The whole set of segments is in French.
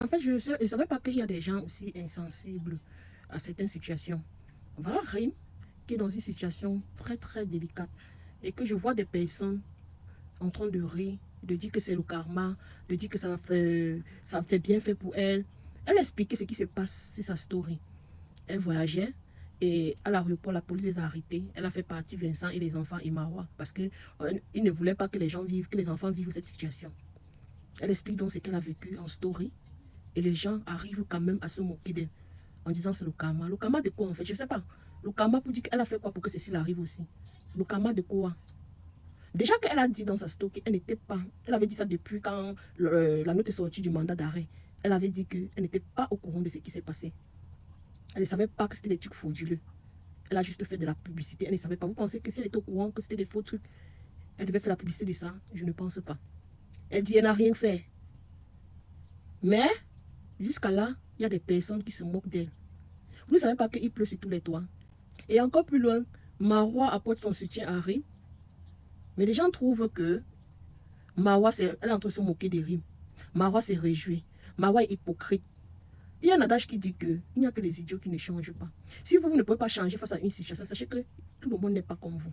En fait, je ne savais pas qu'il y a des gens aussi insensibles à certaines situations. Voilà Rim qui est dans une situation très très délicate et que je vois des personnes en train de rire, de dire que c'est le karma, de dire que ça fait bien fait pour elle. Elle expliquait ce qui se passe sur sa story. Elle voyageait et à l'aéroport, la police les a arrêtés. Elle a fait partie Vincent et les enfants et Mawa parce qu'ils ne voulaient pas que les gens vivent, que les enfants vivent cette situation. Elle explique donc ce qu'elle a vécu en story et les gens arrivent quand même à se moquer d'elle en disant c'est le karma. Le karma de quoi en fait? Je ne sais pas. Le karma pour dire qu'elle a fait quoi pour que ceci arrive aussi. Le karma de quoi? Déjà qu'elle a dit dans sa story qu'elle n'était pas, elle avait dit ça depuis quand la note est sortie du mandat d'arrêt. Elle avait dit qu'elle n'était pas au courant de ce qui s'est passé. Elle ne savait pas que c'était des trucs frauduleux. Elle a juste fait de la publicité. Elle ne savait pas. Vous pensez que si elle était au courant que c'était des faux trucs, elle devait faire la publicité de ça? Je ne pense pas. Elle dit qu'elle n'a rien fait. Mais, jusqu'à là, il y a des personnes qui se moquent d'elle. Vous ne savez pas qu'il pleut sur tous les toits. Et encore plus loin, Marwa apporte son soutien à Rim. Mais les gens trouvent que Marwa, elle est en train de se moquer des Rim. Marwa s'est réjouie. Marwa est hypocrite. Il y a un adage qui dit qu'il n'y a que les idiots qui ne changent pas. Si vous ne pouvez pas changer face à une situation, sachez que tout le monde n'est pas comme vous.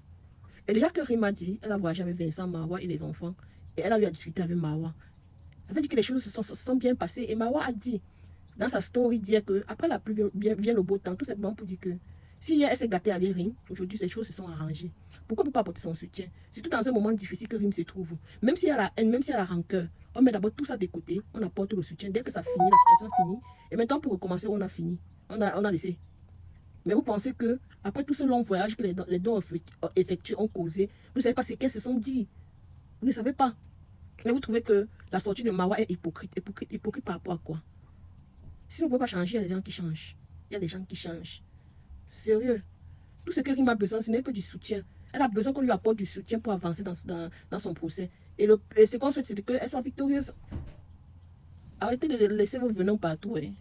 Et déjà que Rim a dit, elle a voyagé avec Vincent, Marwa et les enfants, et elle a eu à discuter avec Marwa. Ça veut dire que les choses se sont bien passées. Et Marwa a dit, dans sa story, dire que après la pluie vient le beau temps, tout simplement pour dire que si hier elle s'est gâtée avec Rim, aujourd'hui les choses se sont arrangées. Pourquoi ne peut pas apporter son soutien? Surtout dans un moment difficile que Rim se trouve. Même s'il y a la haine, même s'il y a la rancœur, on met d'abord tout ça de côté, on apporte le soutien. Dès que ça finit, la situation finit. Et maintenant pour recommencer, on a fini. On a laissé. Mais vous pensez que après tout ce long voyage que les dons effectués ont causé, vous ne savez pas ce qu'elles se sont dit. Vous ne savez pas. Mais vous trouvez que la sortie de Marwa est hypocrite. Hypocrite par rapport à quoi? Si on ne peut pas changer, il y a des gens qui changent. Il y a des gens qui changent. Sérieux. Tout ce que Rim a besoin, ce n'est que du soutien. Elle a besoin qu'on lui apporte du soutien pour avancer dans son procès. Et ce qu'on souhaite, c'est qu'elle soit victorieuse. Arrêtez de laisser vos venons partout. Hein.